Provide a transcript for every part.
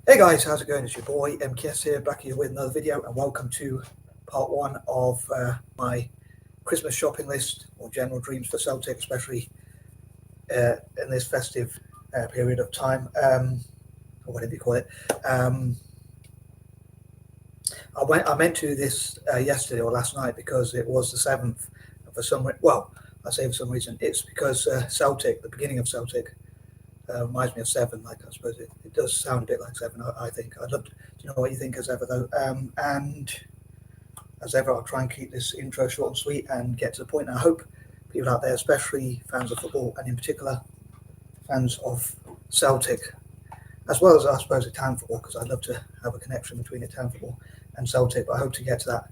Hey guys, how's it going? It's your boy M.K.S here, back here with another video, and welcome to part one of my Christmas shopping list or general dreams for Celtic, especially in this festive period of time, or whatever you call it. I meant to do this yesterday or last night because it was the 7th. I say for some reason, it's because Celtic, the beginning of Celtic, reminds me of seven. Like, I suppose it does sound a bit like seven. I think I'd love to know what you think as ever, though. And as ever, I'll try and keep this intro short and sweet and get to the point. And I hope people out there, especially fans of football, and in particular fans of Celtic, as well as I suppose Italian football, because I'd love to have a connection between Italian football and Celtic. But I hope to get to that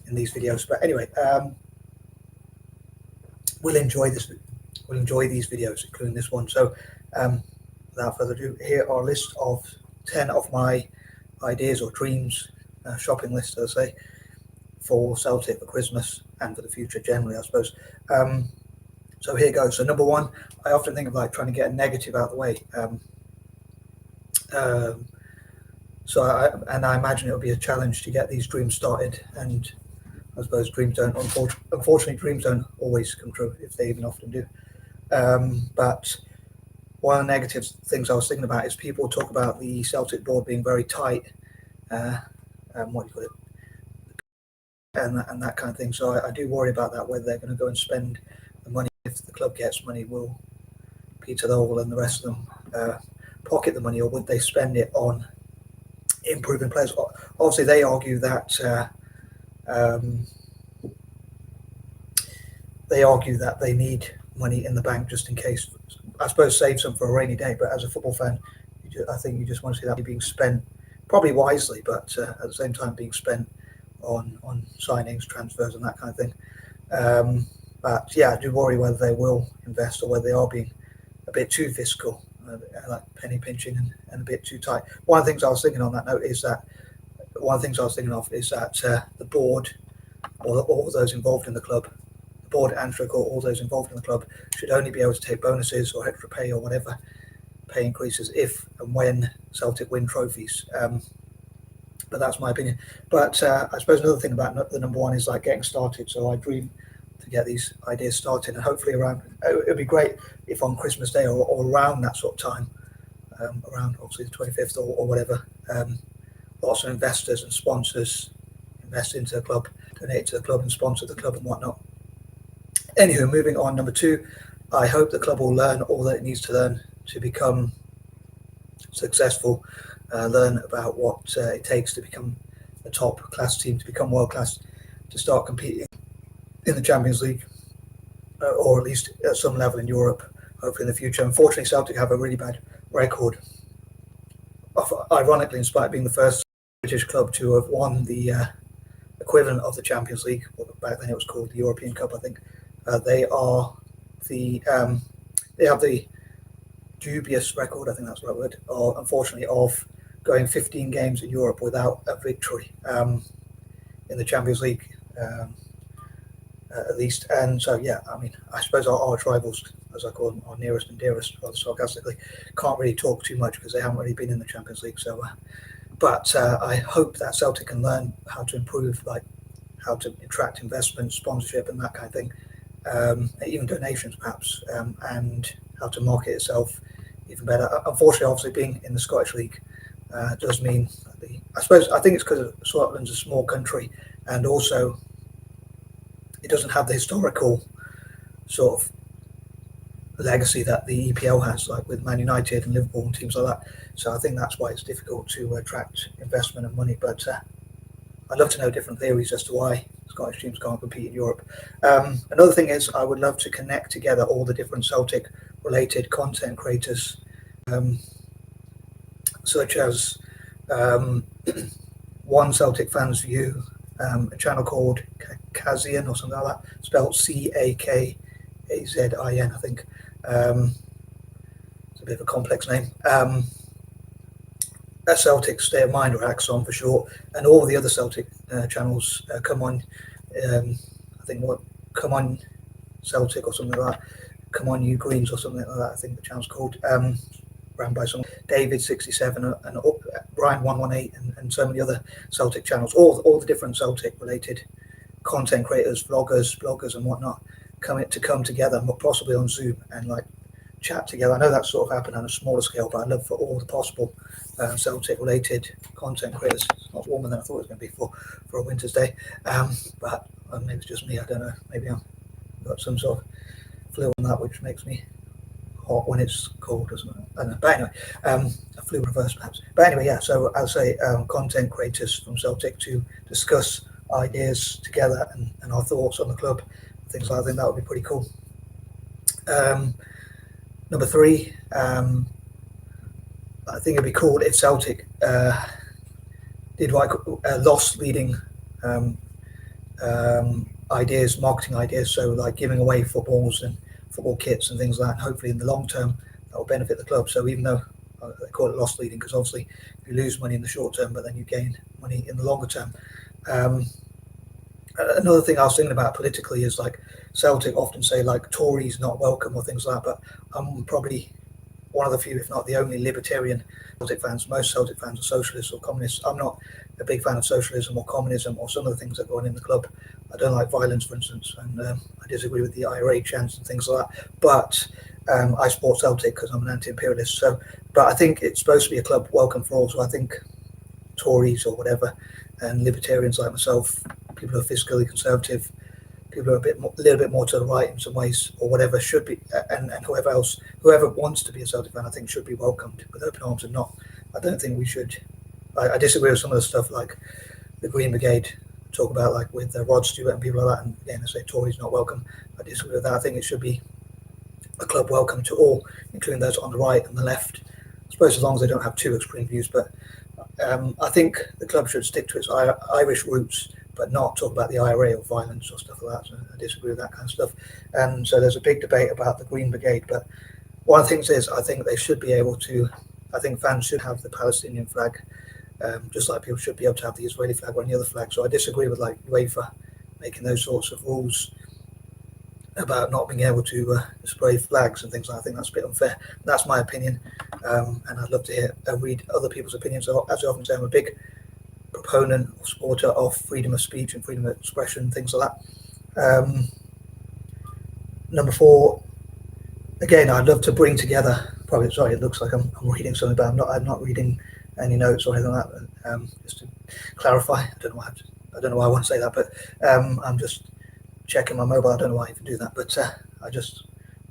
in these videos. But anyway, we'll enjoy these videos, including this one. So without further ado, here are a list of 10 of my ideas or dreams, shopping list, as I say, for Celtic for Christmas and for the future generally, I suppose. So here goes. So number one, I often think of like trying to get a negative out of the way. I imagine it'll be a challenge to get these dreams started, and I suppose unfortunately dreams don't always come true, if they even often do. But one of the negative things I was thinking about is people talk about the Celtic board being very tight, what do you call it, and that kind of thing. So I do worry about that, whether they're going to go and spend the money. If the club gets money, will Peter Lowell and the rest of them pocket the money, or would they spend it on improving players? Obviously, they argue that they need money in the bank just in case. I suppose save some for a rainy day. But as a football fan, I think you just want to see that being spent, probably wisely, but at the same time being spent on signings, transfers, and that kind of thing. But yeah, I do worry whether they will invest or whether they are being a bit too fiscal, like penny pinching and a bit too tight. One of the things I was thinking on that note is that the board, or all those involved in the club, the board and all those involved in the club, should only be able to take bonuses or extra pay or whatever pay increases if and when Celtic win trophies. But that's my opinion. But I suppose another thing about the number one is like getting started. So I dream to get these ideas started, and hopefully it would be great if on Christmas Day or around that sort of time, around obviously the 25th or whatever, lots of investors and sponsors invest into the club, donate to the club and sponsor the club and whatnot. Anywho, moving on, number two, I hope the club will learn all that it needs to learn to become successful, learn about what it takes to become a top class team, to become world class, to start competing in the Champions League, or at least at some level in Europe, hopefully in the future. Unfortunately, Celtic have a really bad record, ironically, in spite of being the first British club to have won the equivalent of the Champions League. Back then it was called the European Cup, I think. They have the dubious record, I think that's the right word, unfortunately, of going 15 games in Europe without a victory in the Champions League, at least. And so, yeah, I mean, I suppose our arch rivals, as I call them, our nearest and dearest, rather sarcastically, can't really talk too much because they haven't really been in the Champions League. So, but I hope that Celtic can learn how to improve, like how to attract investment, sponsorship, and that kind of thing, even donations perhaps, and how to market itself even better. Unfortunately, obviously, being in the Scottish League does mean I think it's because Scotland's a small country, and also it doesn't have the historical sort of legacy that the EPL has, like with Man United and Liverpool and teams like that. So I think that's why it's difficult to attract investment and money. But I'd love to know different theories as to why Scottish teams can't compete in Europe. Another thing is I would love to connect together all the different Celtic related content creators, such as One Celtic Fans View, a channel called Kazian or something like that, spelled Cakazin, I think. It's a bit of a complex name. A Celtic State of Mind, or Axon for short, and all the other Celtic channels. Come on, I think Come On Celtic or something like that. Come On You Greens or something like that, I think the channel's called. ran by some David 67 and Brian 118 and so many other Celtic channels, all the different Celtic related content creators, vloggers, bloggers and whatnot come together, possibly on Zoom, and like chat together. I know that sort of happened on a smaller scale, but I'd love for all the possible Celtic related content creators. It's not warmer than I thought it was going to be for a winter's day, but maybe it's just me, I don't know, maybe I've got some sort of flu on that which makes me hot when it's cold, doesn't it? I don't know. But anyway, a flu reverse perhaps. But anyway, yeah, so I'll say content creators from Celtic to discuss ideas together and our thoughts on the club, things like that. I think that would be pretty cool. Number 3, I think it'd be cool if Celtic did like loss leading ideas, marketing ideas, so like giving away footballs and football kits and things like that, and hopefully in the long term that will benefit the club. So even though they call it loss leading, because obviously you lose money in the short term but then you gain money in the longer term. Another thing I was thinking about politically is like Celtic often say like Tories not welcome or things like that, but I'm probably one of the few, if not the only, libertarian Celtic fans. Most Celtic fans are socialists or communists. I'm not a big fan of socialism or communism or some of the things that go on in the club. I don't like violence, for instance, and I disagree with the IRA chants and things like that. But I support Celtic because I'm an anti-imperialist. So, but I think it's supposed to be a club welcome for all. So I think Tories or whatever, and libertarians like myself, people who are fiscally conservative, people who are a little bit more to the right in some ways, or whatever, should be, and whoever wants to be a Celtic fan, I think should be welcomed with open arms. And not, I don't think we should. I disagree with some of the stuff like the Green Brigade talk about, like with Rod Stewart and people like that. And again, I say Tories not welcome. I disagree with that. I think it should be a club welcome to all, including those on the right and the left. I suppose as long as they don't have too extreme views. But I think the club should stick to its Irish roots, but not talk about the IRA or violence or stuff like that. So I disagree with that kind of stuff. And so there's a big debate about the Green Brigade. But one of the things is, I think they should be able to, I think fans should have the Palestinian flag, just like people should be able to have the Israeli flag or any other flag. So I disagree with like UEFA making those sorts of rules about not being able to display flags and things like that. I think that's a bit unfair. That's my opinion. And I'd love to read other people's opinions. So as I often say, I'm a big proponent or supporter of freedom of speech and freedom of expression, things like that. Number 4, again, I'd love to bring together, probably, sorry, it looks like I'm reading something, but I'm not reading any notes or anything like that. Just to clarify, I don't know why I want to say that, but I'm just checking my mobile. I don't know why I even do that, but I just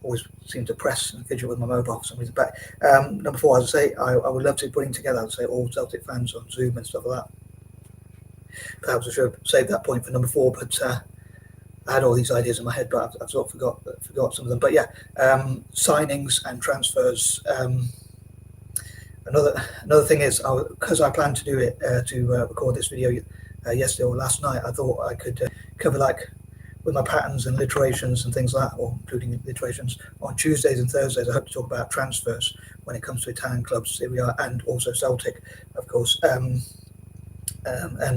always seem to press and fidget with my mobile for some reason. But number 4, as I say, I would love to bring together, I'd say, all Celtic fans on Zoom and stuff like that. Perhaps I should have saved that point for number 4, but I had all these ideas in my head, but I've sort of forgot some of them. But yeah, signings and transfers. Another thing is, because I planned to do it to record this video yesterday or last night, I thought I could cover like with my patterns and literations and things like that, or including literations on Tuesdays and Thursdays. I hope to talk about transfers when it comes to Italian clubs, Serie A, and also Celtic, of course. And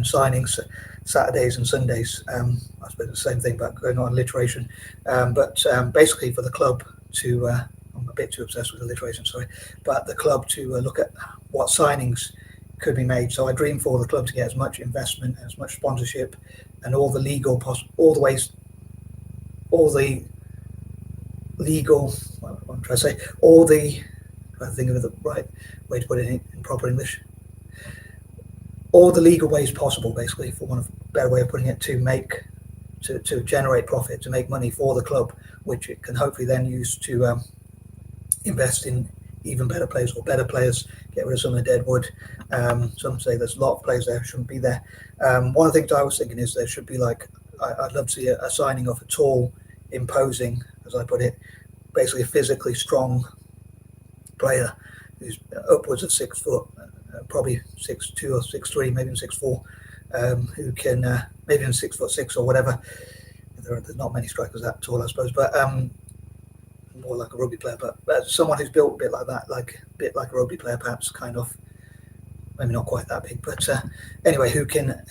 signings Saturdays and Sundays. I suppose the same thing, but going on alliteration. But basically, for the club to, I'm a bit too obsessed with alliteration, sorry, but the club to look at what signings could be made. So I dream for the club to get as much investment, as much sponsorship, and all the legal, all the ways, all the legal. What I'm trying to say, all the. I think of the right way to put it in proper English. All the legal ways possible, basically, for one of a better way of putting it, to generate profit, to make money for the club, which it can hopefully then use to invest in even better players or better players, get rid of some of the dead wood. Some say there's a lot of players there who shouldn't be there. One of the things I was thinking is there should be like, I'd love to see a signing of a tall, imposing, as I put it, basically a physically strong player who's upwards of 6 foot, probably 6'2" or 6'3", maybe even 6'4", who can maybe even 6'6" or whatever. There's not many strikers that tall, I suppose, but more like a rugby player. But someone who's built a bit like that, like a bit like a rugby player, perhaps, kind of. Maybe not quite that big, but anyway, who can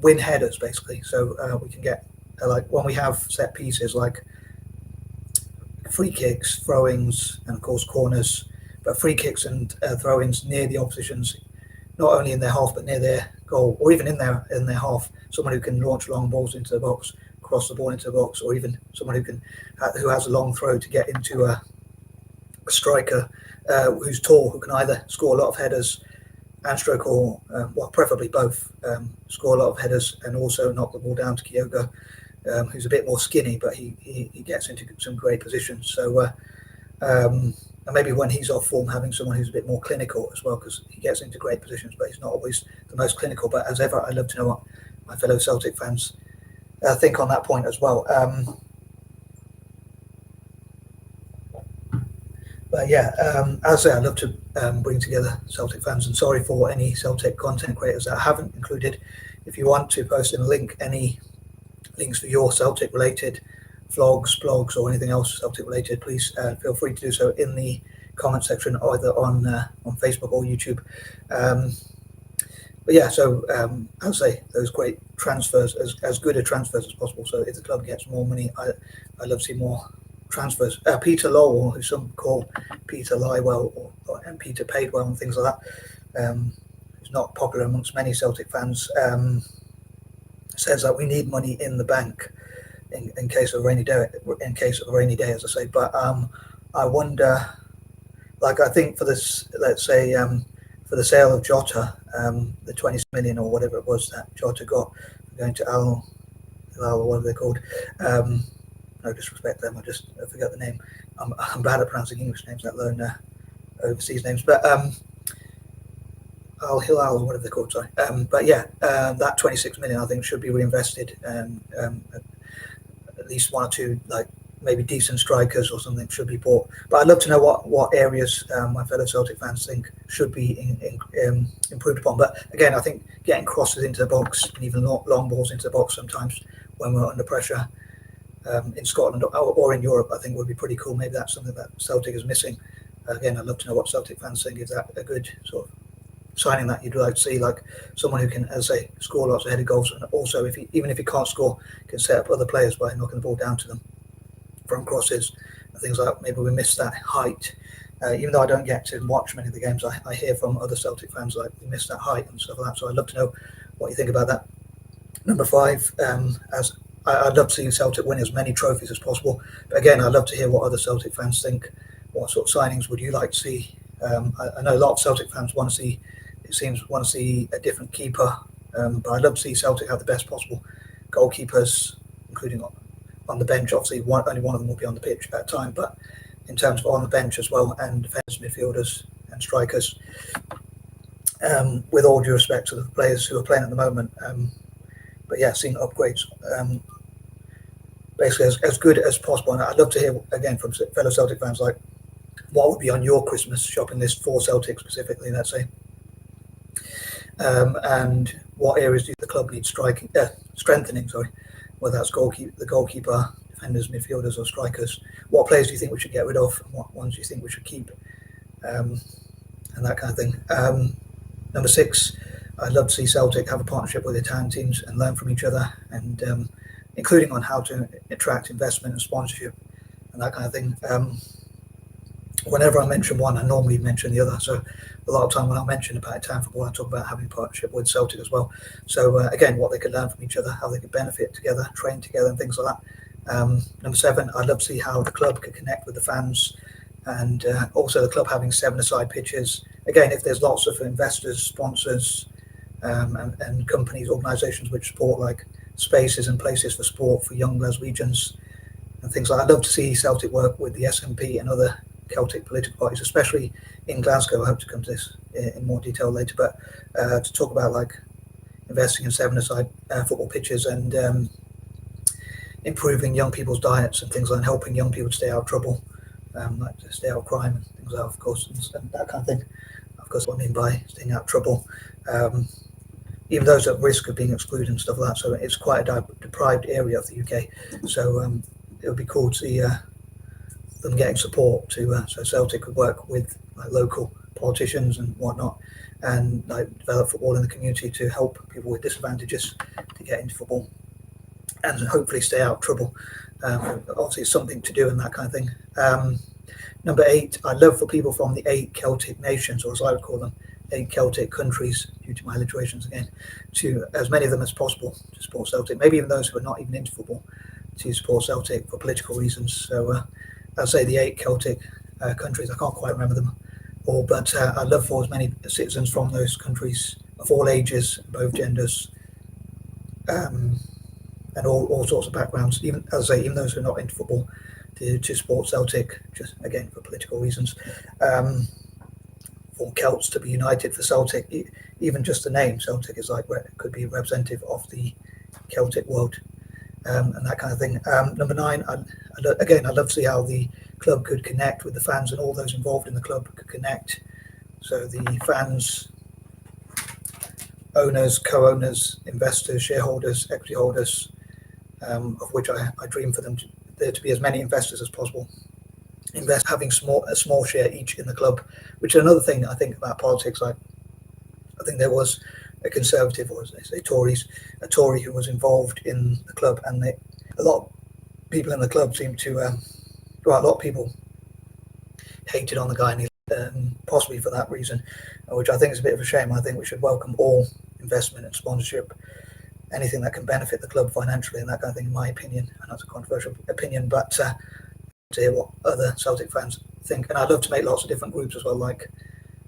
win headers basically. So we can get like when we have set pieces like free kicks, throw-ins, and of course corners. but free kicks and throw-ins near the opposition's, not only in their half but near their goal, or even in their half, someone who can launch long balls into the box, cross the ball into the box, or even someone who has a long throw to get into a striker who's tall, who can either score a lot of headers and stroke, or well, preferably both, score a lot of headers and also knock the ball down to Kyogo, who's a bit more skinny, but he gets into some great positions. So and maybe when he's off form, having someone who's a bit more clinical as well, because he gets into great positions, but he's not always the most clinical. But as ever, I'd love to know what my fellow Celtic fans think on that point as well. But yeah, as I say, I'd love to bring together Celtic fans, and sorry for any Celtic content creators that I haven't included. If you want to post in a link, any links for your Celtic related vlogs, blogs, or anything else Celtic related, please feel free to do so in the comment section, either on Facebook or YouTube. But yeah, so as I say, those great transfers, as good a transfers as possible. So if the club gets more money, I'd love to see more transfers. Peter Lowell, who some call Peter Lywell, and Peter Paidwell and things like that, who's not popular amongst many Celtic fans, says that we need money in the bank in case of a rainy day. In case of a rainy day, as I say, but I wonder. Like, I think for this, let's say, for the sale of Jota, the 20 million or whatever it was that Jota got going to Al Hilal, or whatever they're called. No disrespect to them, I forget the name. I'm bad at pronouncing English names, let alone overseas names. But Al Hilal, or whatever they're called, sorry. But yeah, that 26 million I think should be reinvested. At least one or two, like maybe decent strikers or something, should be bought. But I'd love to know what areas my fellow Celtic fans think should be improved upon. But again, I think getting crosses into the box and even long balls into the box sometimes when we're under pressure in Scotland or in Europe, I think would be pretty cool. Maybe that's something that Celtic is missing. Again, I'd love to know what Celtic fans think. Is that a good sort of signing that you'd like to see, like someone who can, as I say, score lots of headed goals, and also even if he can't score, can set up other players by knocking the ball down to them from crosses and things like that. Maybe we miss that height. Even though I don't get to watch many of the games, I hear from other Celtic fans like we miss that height and stuff like that. So I'd love to know what you think about that. Number 5, as I'd love to see Celtic win as many trophies as possible. But again, I'd love to hear what other Celtic fans think. What sort of signings would you like to see? I know a lot of Celtic fans want to see a different keeper, but I'd love to see Celtic have the best possible goalkeepers, including on the bench. Obviously, only one of them will be on the pitch at that time, but in terms of on the bench as well, and defence midfielders and strikers, with all due respect to the players who are playing at the moment. But yeah, seeing upgrades, basically as good as possible. And I'd love to hear again from fellow Celtic fans, like what would be on your Christmas shopping list for Celtic specifically, let's say, and what areas do the club need strengthening? Sorry, whether that's the goalkeeper, defenders, midfielders, or strikers. What players do you think we should get rid of, and what ones do you think we should keep, and that kind of thing. Number 6, I'd love to see Celtic have a partnership with Italian teams and learn from each other, and including on how to attract investment and sponsorship and that kind of thing. Whenever I mention one, I normally mention the other. So a lot of time when I mention about Italian football, I talk about having a partnership with Celtic as well. So again, what they could learn from each other, how they could benefit together, train together, and things like that. Number 7, I'd love to see how the club could connect with the fans, and also the club having 7-a-side pitches. Again, if there's lots of investors, sponsors, and companies, organisations which support like spaces and places for sport for young Glaswegians and things like that. I'd love to see Celtic work with the SNP and other Celtic political parties, especially in Glasgow. I hope to come to this in more detail later, but to talk about like investing in 7-a-side football pitches and improving young people's diets and things like that, helping young people to stay out of trouble, like to stay out of crime and things like that, of course, and that kind of thing. Of course, what I mean by staying out of trouble. Even those at risk of being excluded and stuff like that. So it's quite a deprived area of the UK. So it would be cool to see them getting support to so Celtic could work with like local politicians and whatnot, and like develop football in the community to help people with disadvantages to get into football and hopefully stay out of trouble. Obviously, it's something to do and that kind of thing. Number 8, I'd love for people from the 8 Celtic nations, or as I would call them, 8 Celtic countries, due to my alliterations again, to as many of them as possible to support Celtic, maybe even those who are not even into football, to support Celtic for political reasons. So I'll say the 8 Celtic countries, I can't quite remember them all, but I'd love for as many citizens from those countries of all ages, both genders, and all sorts of backgrounds, even, as I say, even those who are not into football, to support Celtic, just again for political reasons. For Celts to be united for Celtic, even just the name Celtic is like could be representative of the Celtic world, and that kind of thing. Number 9, I'd love to see how the club could connect with the fans, and all those involved in the club could connect. So the fans, owners, co-owners, investors, shareholders, equity holders, of which I dream for them there to be as many investors as possible. Having a small share each in the club, which is another thing I think about politics. Like, I think there was a Conservative, or as they say, Tories, a Tory who was involved in the club, and a lot of people in the club seemed to, a lot of people hated on the guy, and possibly for that reason, which I think is a bit of a shame. I think we should welcome all investment and sponsorship, anything that can benefit the club financially and that kind of thing, in my opinion. And that's a controversial opinion, but to hear what other Celtic fans think. And I'd love to make lots of different groups as well, like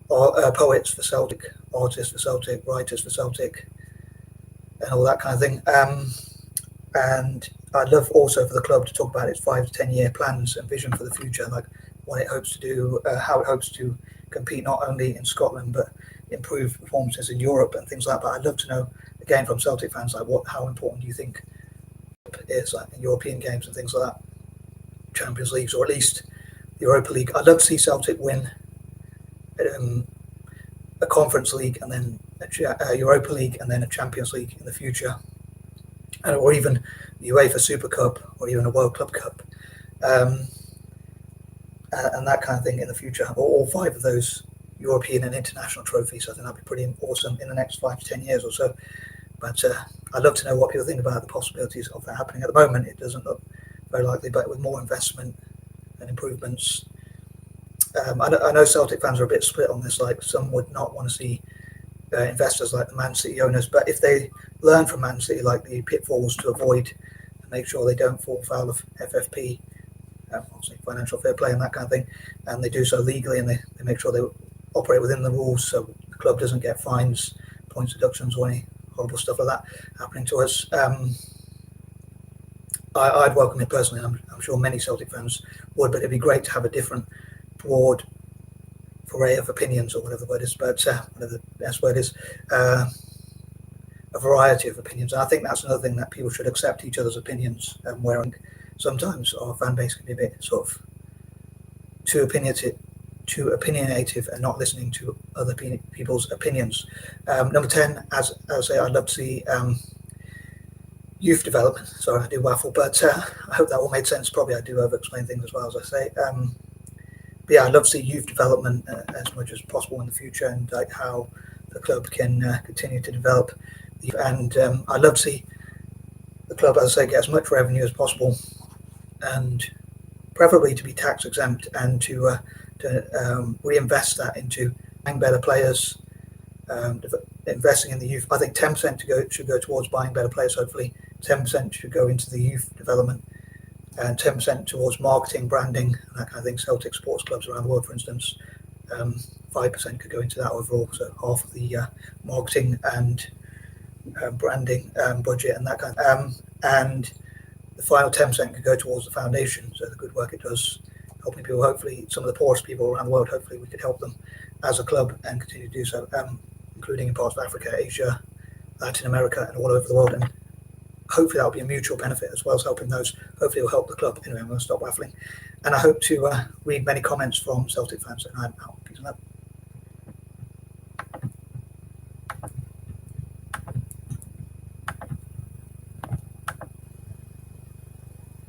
poets for Celtic, artists for Celtic, writers for Celtic, and all that kind of thing. And I'd love also for the club to talk about its 5 to 10 year plans and vision for the future, like what it hopes to do, how it hopes to compete not only in Scotland but improve performances in Europe and things like that. But I'd love to know, again, from Celtic fans, like how important do you think it is, like in European games and things like that, Champions Leagues, or at least the Europa League. I'd love to see Celtic win a Conference League, and then a Europa League, and then a Champions League in the future, or even the UEFA Super Cup, or even a World Club Cup, and that kind of thing in the future, or all 5 of those European and international trophies. I think that'd be pretty awesome in the next 5 to 10 years or so. But I'd love to know what people think about the possibilities of that happening. At the moment, it doesn't look very likely, but with more investment and improvements, I know Celtic fans are a bit split on this. Like, some would not want to see investors like the Man City owners, but if they learn from Man City, like the pitfalls to avoid and make sure they don't fall foul of FFP, obviously financial fair play and that kind of thing, and they do so legally, and they make sure they operate within the rules, so the club doesn't get fines, points deductions, or any horrible stuff like that happening to us. I'd welcome it personally. I'm sure many Celtic fans would, but it'd be great to have a different, broad array of opinions, or whatever the word is, but whatever the best word is, a variety of opinions. And I think that's another thing, that people should accept each other's opinions, where sometimes our fan base can be a bit sort of too opinionative and not listening to other people's opinions. Number 10, as I say, I'd love to see youth development. Sorry, I do waffle, but I hope that all made sense. Probably I do over-explain things as well, as I say. But yeah, I'd love to see youth development as much as possible in the future, and like how the club can continue to develop. And I'd love to see the club, as I say, get as much revenue as possible, and preferably to be tax exempt, and to reinvest that into buying better players, investing in the youth. I think 10% should go towards buying better players. Hopefully, 10% should go into the youth development, and 10% towards marketing, branding, and that kind of thing. Celtic sports clubs around the world, for instance, 5% could go into that overall. So half of the marketing and branding budget and that kind of, and the final 10% could go towards the foundation. So the good work it does, helping people. Hopefully, some of the poorest people around the world. Hopefully, we could help them as a club and continue to do so, including in parts of Africa, Asia, Latin America, and all over the world. And hopefully that'll be a mutual benefit, as well as helping those. Hopefully it'll help the club. Anyway, I'm going to stop waffling, and I hope to read many comments from Celtic fans, and I'm out. Peace and love.